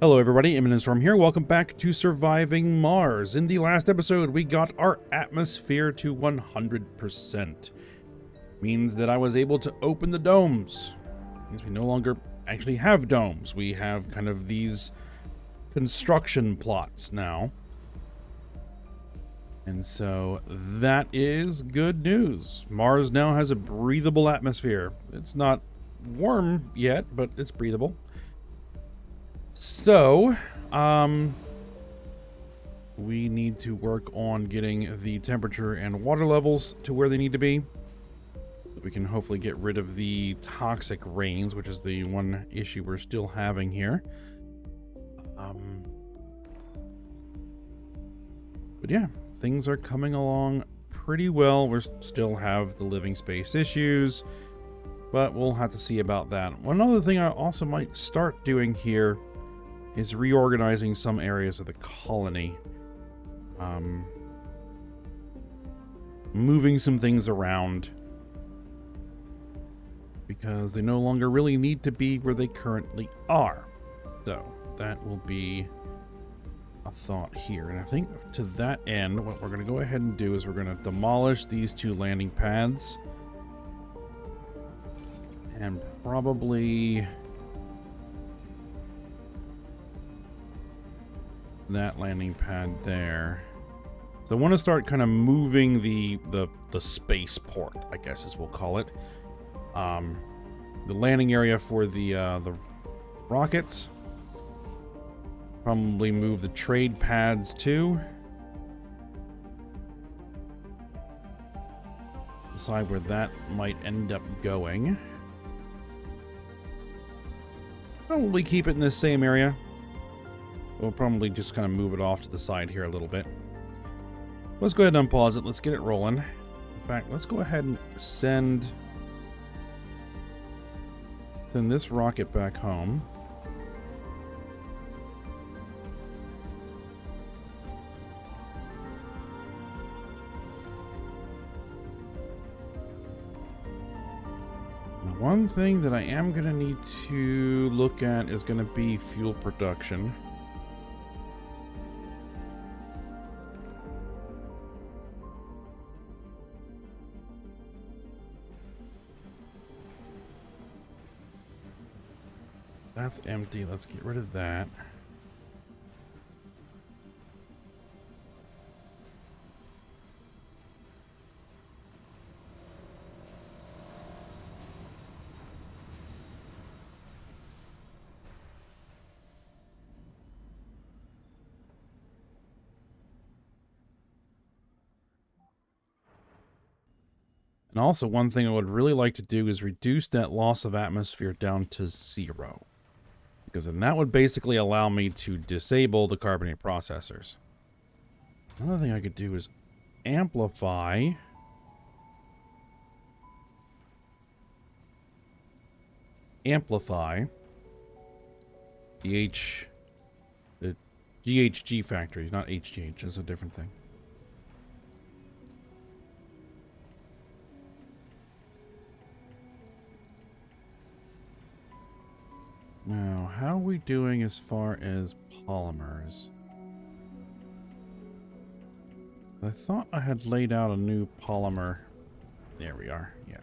Hello everybody, Imminent Storm here. Welcome back to Surviving Mars. In the last episode, we got our atmosphere to 100%. Means that I was able to open the domes. Means we no longer actually have domes. We have kind of these construction plots now. And so that is good news. Mars now has a breathable atmosphere. It's not warm yet, but it's breathable. So, we need to work on getting the temperature and water levels to where they need to be. So we can hopefully get rid of the toxic rains, which is the one issue we're still having here. But yeah, things are coming along pretty well. We still have the living space issues, but we'll have to see about that. One other thing I also might start doing here is reorganizing some areas of the colony. Moving some things around because they no longer really need to be where they currently are. So that will be a thought here. And I think to that end, what we're going to go ahead and do is we're going to demolish these two landing pads. And probably that landing pad there. So I want to start kind of moving the space port, I guess as we'll call it. The landing area for the rockets. Probably move the trade pads too. Decide where that might end up going. Probably keep it in the same area. We'll probably just kind of move it off to the side here a little bit. Let's go ahead and unpause it. Let's get it rolling. In fact, let's go ahead and send this rocket back home. One thing that I am going to need to look at is going to be fuel production. That's empty. Let's get rid of that. And also, one thing I would really like to do is reduce that loss of atmosphere down to 0. Because then that would basically allow me to disable the carbonate processors. Another thing I could do is amplify the GHG factories, not HGH, that's a different thing. Now, how are we doing as far as polymers? I thought I had laid out a new polymer. There we are, yeah.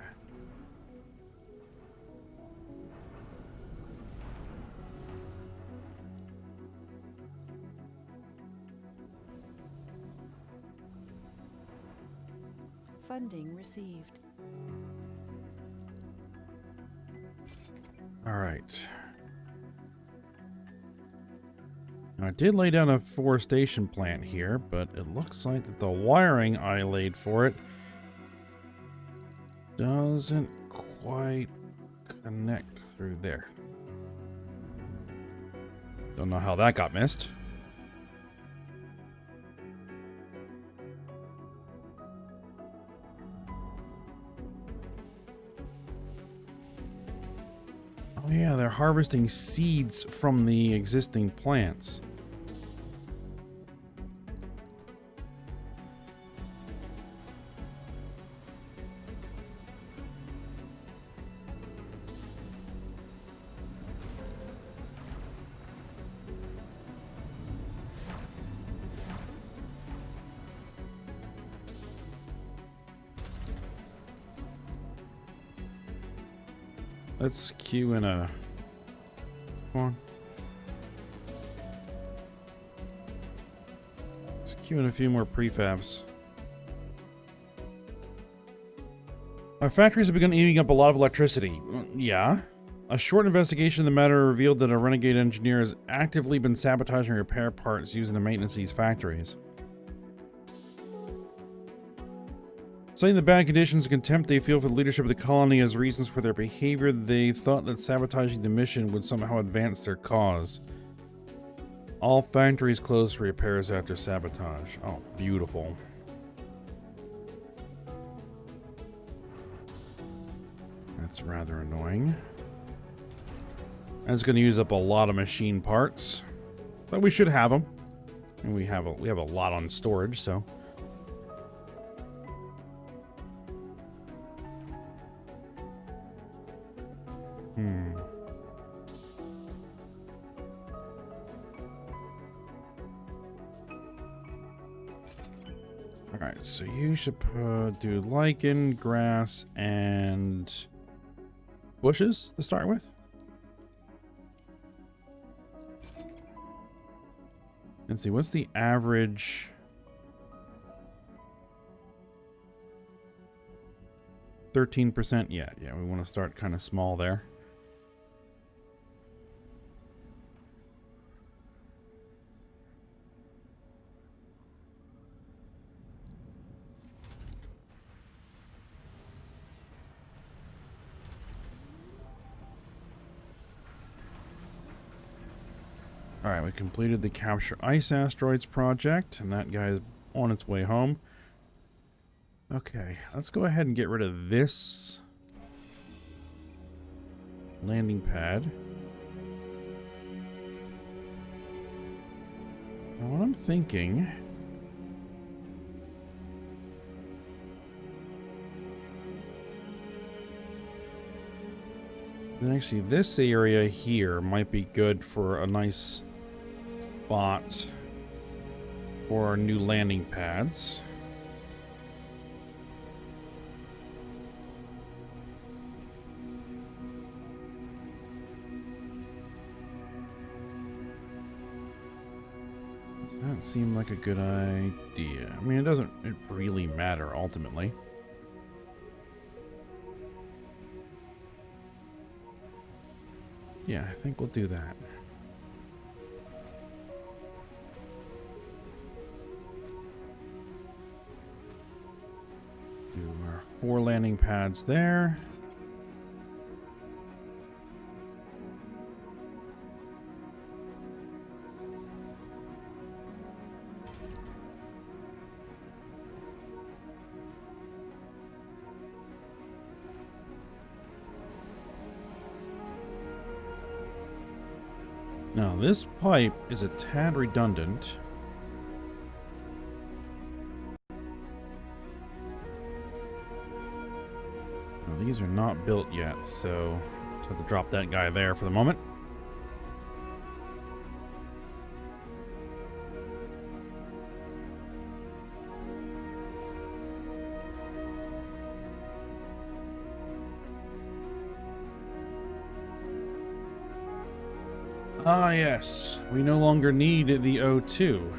Funding received. All right. I did lay down a forestation plant here, but it looks like that the wiring I laid for it doesn't quite connect through there. Don't know how that got missed. Oh yeah, they're harvesting seeds from the existing plants. Let's queue in a... Come on. Let's queue in a few more prefabs. Our factories have begun eating up a lot of electricity. Yeah. A short investigation of the matter revealed that a renegade engineer has actively been sabotaging repair parts used in the maintenance of these factories. Citing the bad conditions and contempt they feel for the leadership of the colony as reasons for their behavior, they thought that sabotaging the mission would somehow advance their cause. All factories closed for repairs after sabotage. Oh, beautiful. That's rather annoying. That's going to use up a lot of machine parts, but we should have them, and we have a lot on storage. So, all right. So you should do lichen, grass, and bushes to start with. Let's see, what's the average? 13%? Yeah, we want to start kind of small there. Alright, we completed the Capture Ice Asteroids project, and that guy is on its way home. Okay, let's go ahead and get rid of this landing pad. Now, what I'm thinking... Actually, this area here might be good for a nice spot for our new landing pads. Does that seem like a good idea? I mean, it doesn't really matter ultimately. Yeah, I think we'll do that. Do our 4 landing pads there. Now, this pipe is a tad redundant. Now, these are not built yet, so just have to drop that guy there for the moment. Ah, yes. We no longer need the O2.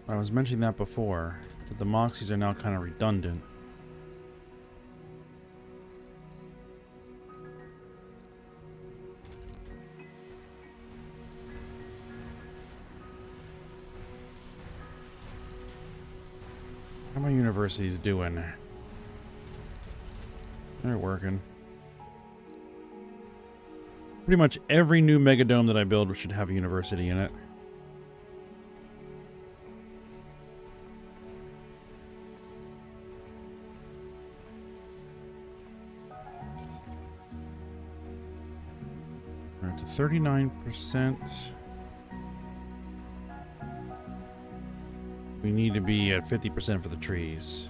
I was mentioning that before, but the Moxies are now kind of redundant. How are my universities doing? They're working. Pretty much every new megadome that I build should have a university in it. We're at 39%. We need to be at 50% for the trees.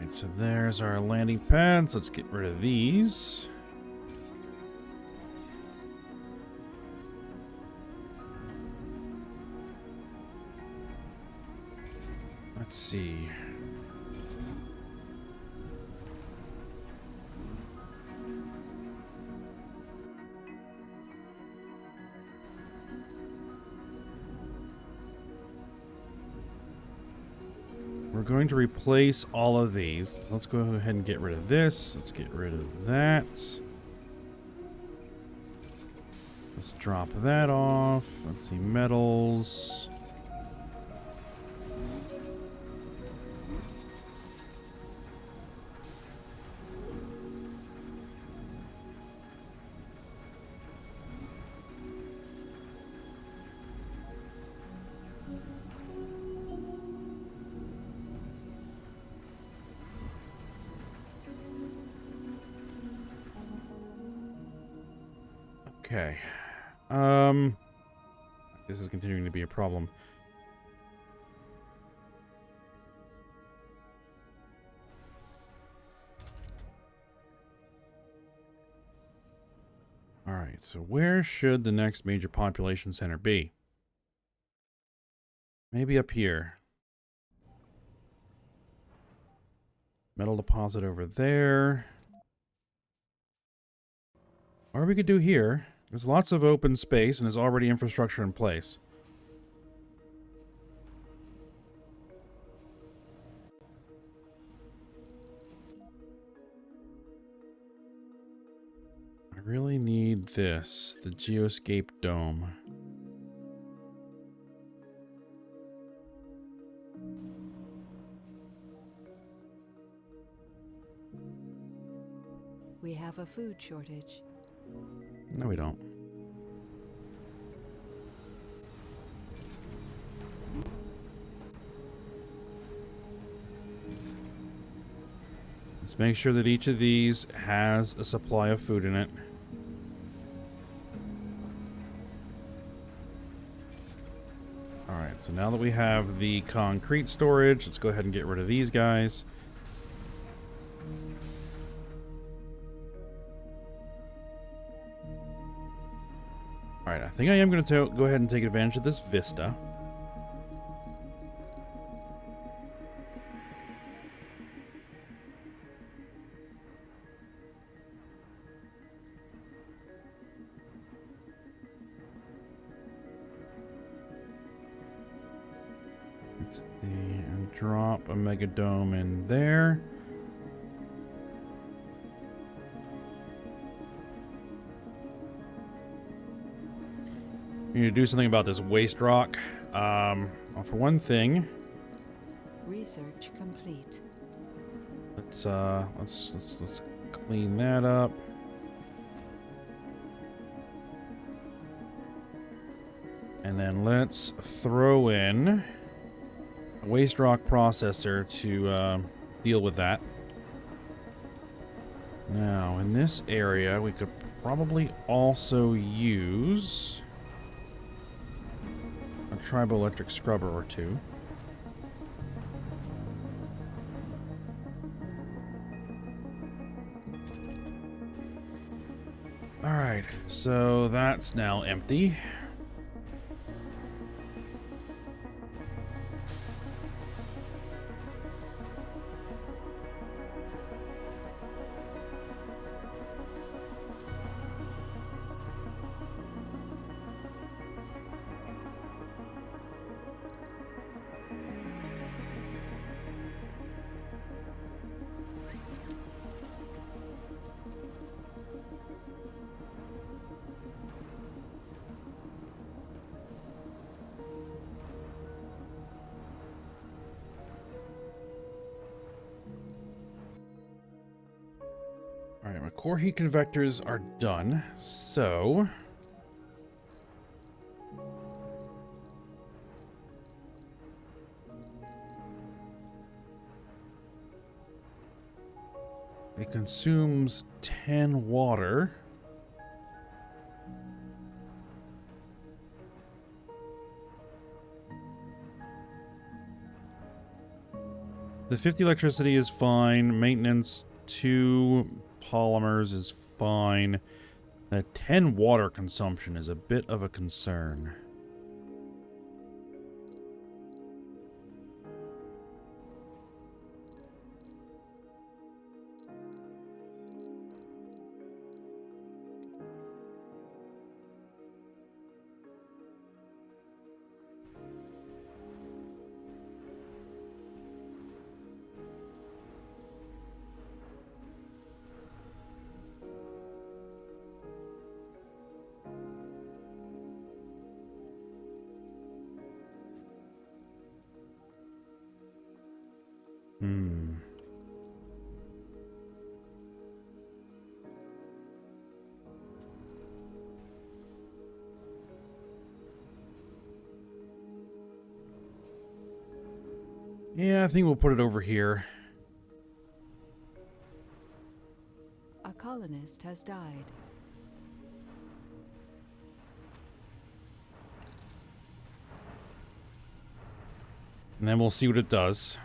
Alright, so there's our landing pads. Let's get rid of these. Let's see. We're going to replace all of these. So let's go ahead and get rid of this. Let's get rid of that. Let's drop that off. Let's see, metals. Okay. This is continuing to be a problem. Alright, so where should the next major population center be? Maybe up here. Metal deposit over there. Or we could do here. There's lots of open space and there's already infrastructure in place. I really need this, the Geoscape Dome. We have a food shortage. No, we don't. Let's make sure that each of these has a supply of food in it. Alright, so now that we have the concrete storage, let's go ahead and get rid of these guys. Alright, I think I am going to go ahead and take advantage of this vista. Let's see, and drop a mega dome in there. We need to do something about this waste rock. Well, for one thing, Research complete. let's clean that up. And then let's throw in a waste rock processor to deal with that. Now, in this area, we could probably also use a triboelectric scrubber or two. Alright, so that's now empty. Alright, my core heat convectors are done, so it consumes 10 water. The 50 electricity is fine. Maintenance 2 polymers is fine. The 10 water consumption is a bit of a concern. Yeah, I think we'll put it over here. A colonist has died. And then we'll see what it does.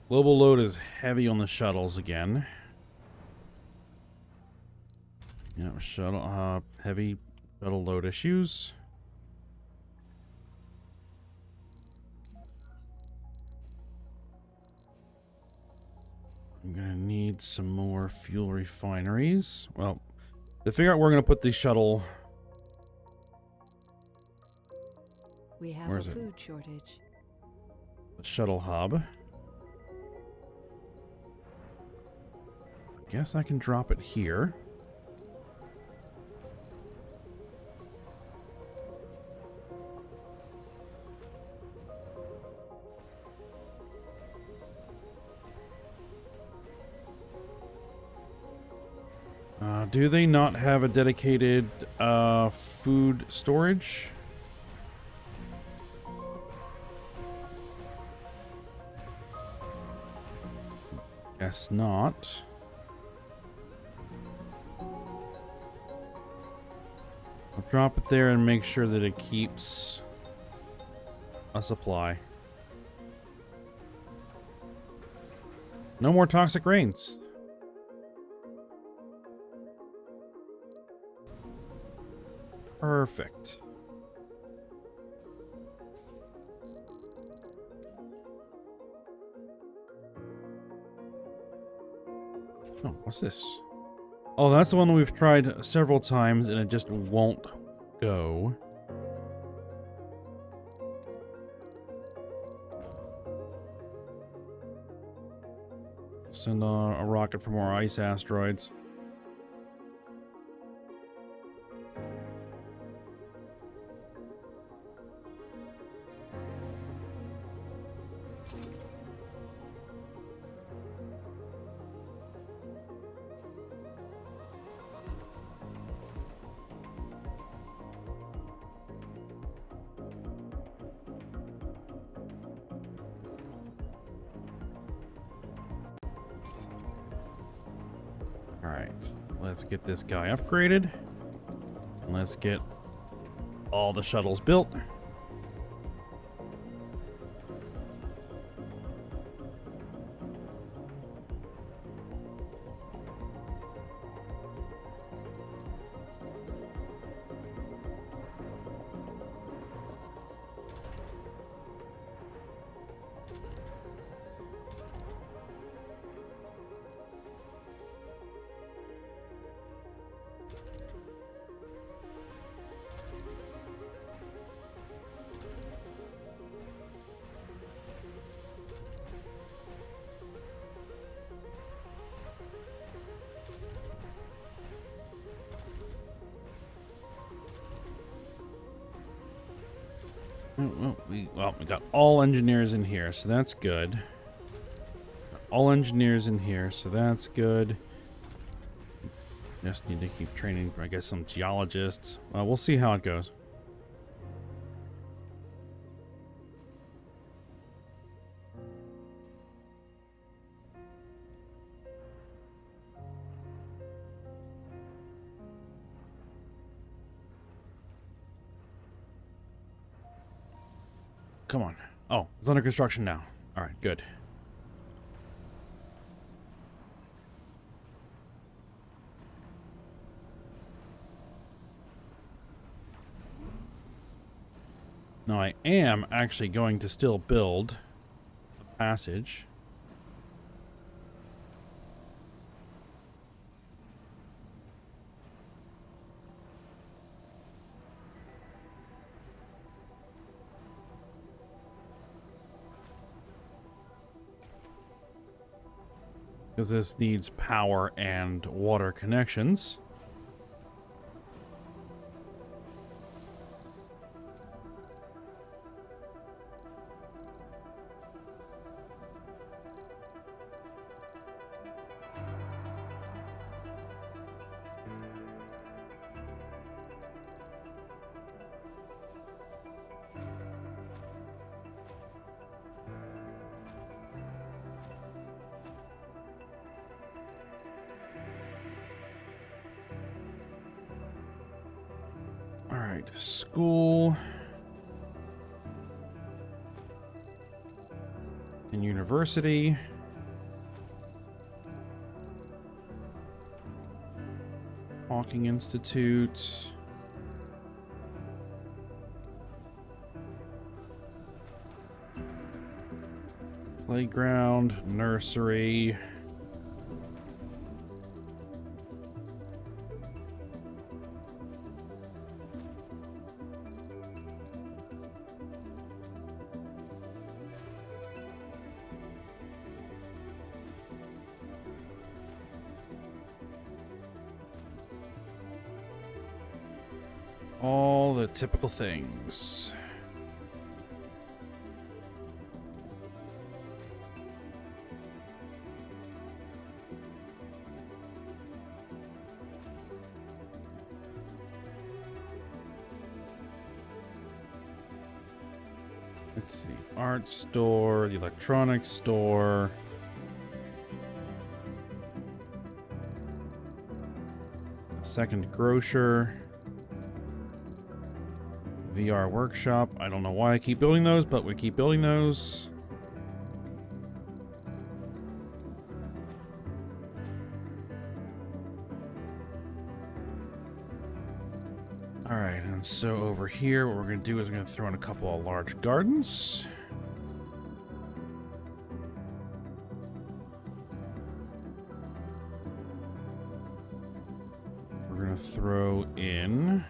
Global load is heavy on the shuttles again. Yeah, heavy shuttle load issues. I'm gonna need some more fuel refineries. Well, to figure out where we're gonna put the shuttle. We have Where a is it? food shortage. The shuttle hub. I guess I can drop it here. Do they not have a dedicated food storage? Guess not. I'll drop it there and make sure that it keeps a supply. No more toxic rains. Perfect. Oh, what's this? Oh, that's the one that we've tried several times and it just won't go. Send a rocket for more ice asteroids. Alright, let's get this guy upgraded. And let's get all the shuttles built. Well, we got all engineers in here, so that's good. All engineers in here, so that's good. Just need to keep training, I guess, some geologists. We'll see how it goes. Come on. Oh, it's under construction now. All right, good. Now, I am actually going to still build the passage. Because this needs power and water connections. All right, school and university. Hawking Institute. Playground, nursery. All the typical things. Let's see. Art store, the electronics store. Second grocer. VR workshop. I don't know why I keep building those, but we keep building those. Alright, and so over here, what we're going to do is we're going to throw in a couple of large gardens. We're going to throw in...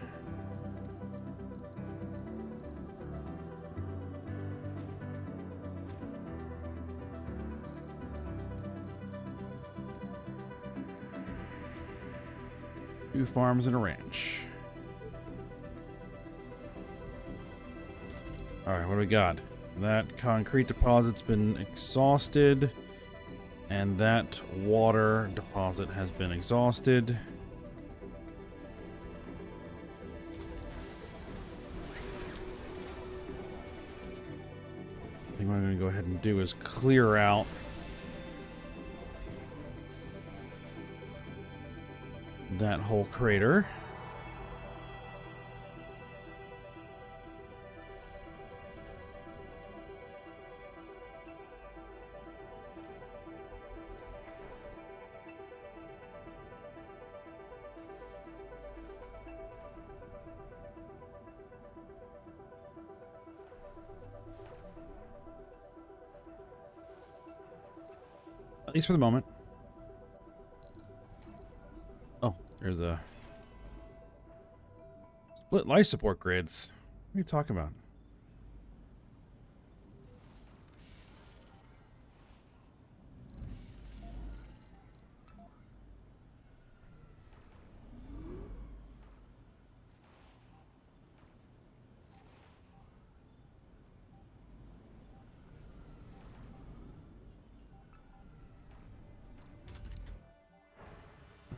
two farms and a ranch. Alright, what do we got? That concrete deposit's been exhausted. And that water deposit has been exhausted. I think what I'm going to go ahead and do is clear out that whole crater. At least for the moment. Oh, there's a split life support grids. What are you talking about?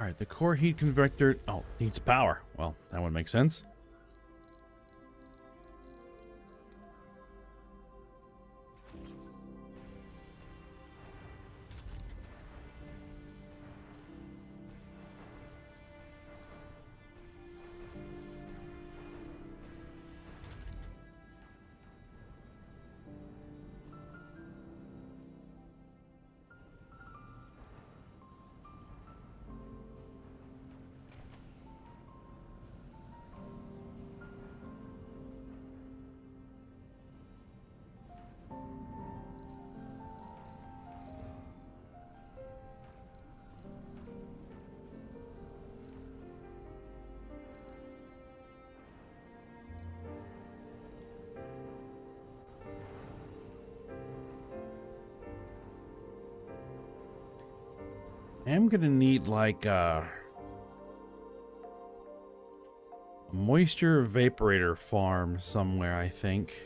Alright, the core heat convector... Oh, needs power. Well, that would make sense. am gonna need like a moisture evaporator farm somewhere, I think.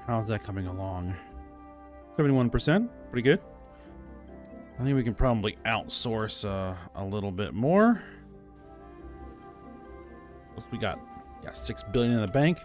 How's that coming along? 71%, pretty good. I think we can probably outsource a little bit more. We got 6 billion in the bank.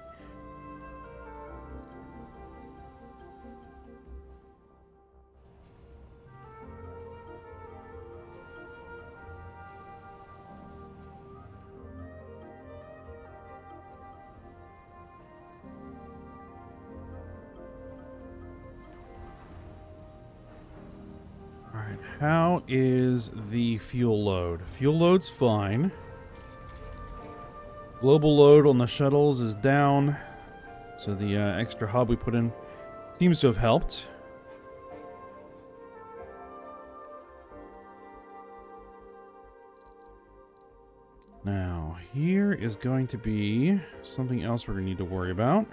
All right, how is the fuel load? Fuel load's fine. Global load on the shuttles is down, so the extra hub we put in seems to have helped. Now, here is going to be something else we're going to need to worry about.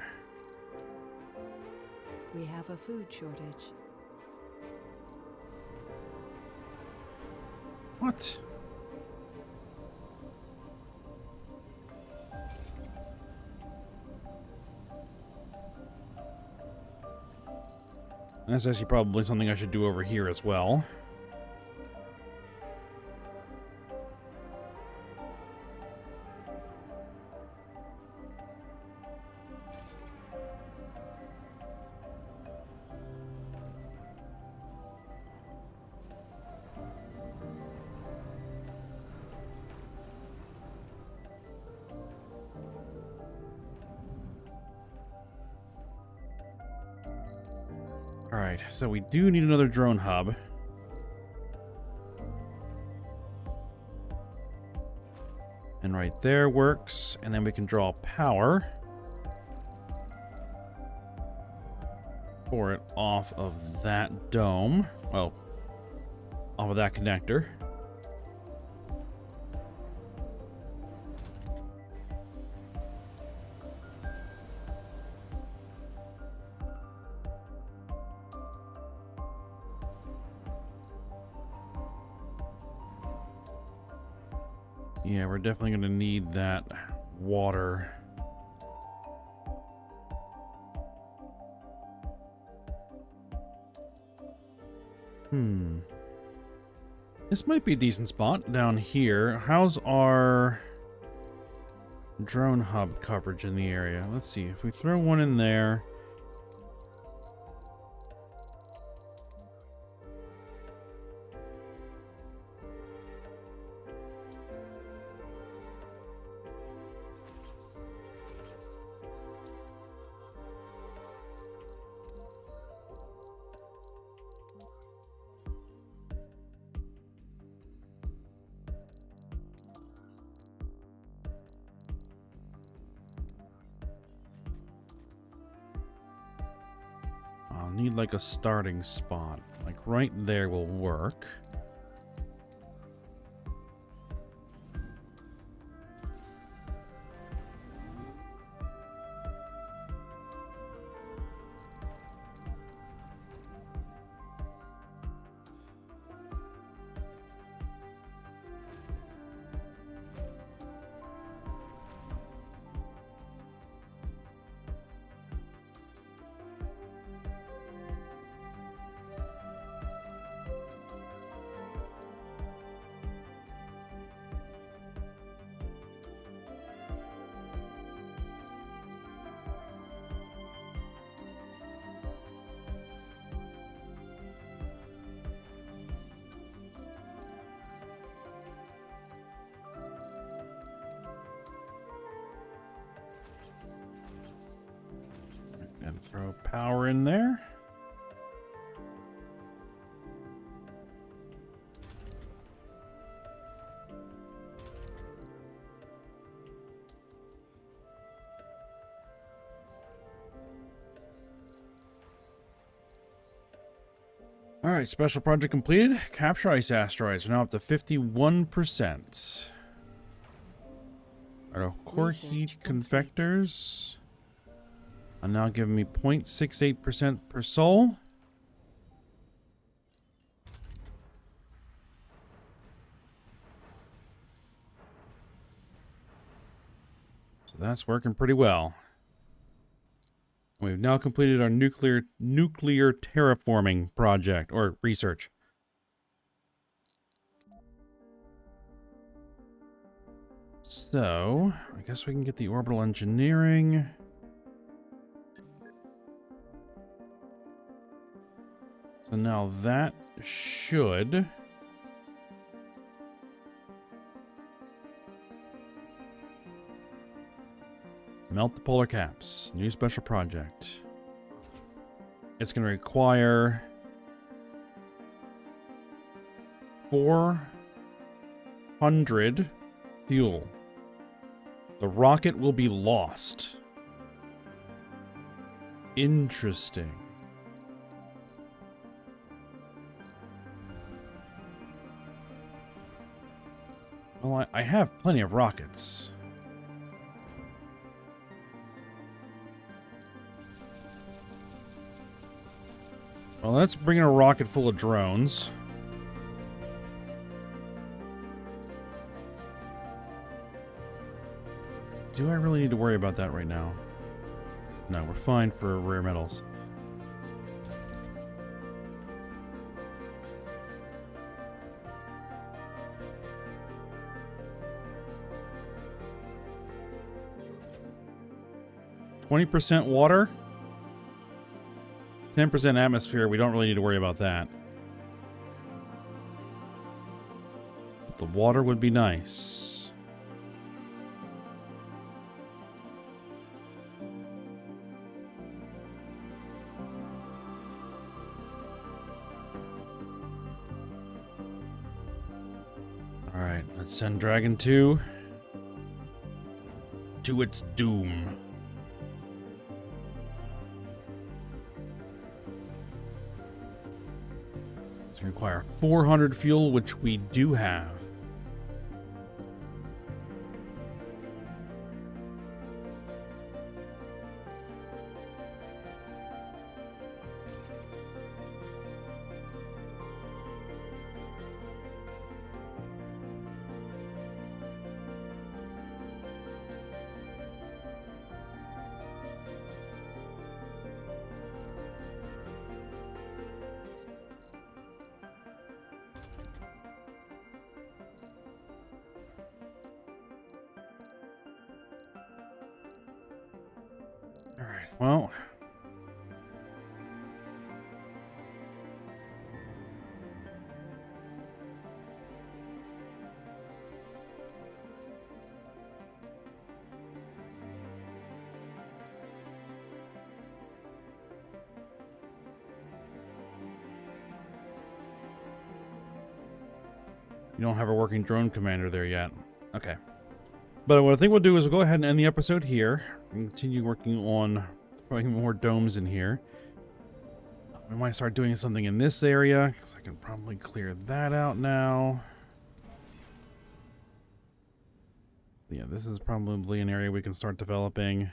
We have a food shortage. What? That's actually probably something I should do over here as well. Alright, so we do need another drone hub. And right there works, and then we can draw power for it off of that dome. Well, off of that connector. Yeah, we're definitely going to need that water. This might be a decent spot down here. How's our drone hub coverage in the area? Let's see. If we throw one in there... I'll need like a starting spot. Like right there will work. And throw power in there. Alright, special project completed. Capture ice asteroids. We're now up to 51%. Alright, core Research heat complete. convectors are now giving me 0.68% per sol. So that's working pretty well. We've now completed our nuclear terraforming project, or research. So, I guess we can get the orbital engineering. So now that should... melt the polar caps. New special project. It's going to require 400 fuel. The rocket will be lost. Interesting. Well, I have plenty of rockets. Well, let's bring in a rocket full of drones. Do I really need to worry about that right now? No, we're fine for rare metals. %20 water. 10% atmosphere, we don't really need to worry about that. But the water would be nice. Alright, let's send Dragon 2 to its doom. Require 400 fuel, which we do have. Alright, well. You don't have a working drone commander there yet. Okay. But what I think we'll do is we'll go ahead and end the episode here. And continue working on putting more domes in here. We might start doing something in this area, because I can probably clear that out now. Yeah, this is probably an area we can start developing.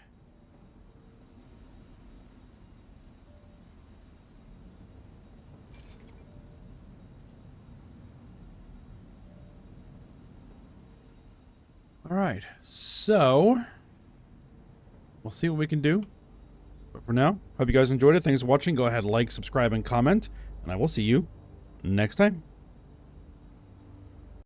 Alright, so we'll see what we can do. But for now, hope you guys enjoyed it. Thanks for watching. Go ahead, like, subscribe, and comment. And I will see you next time.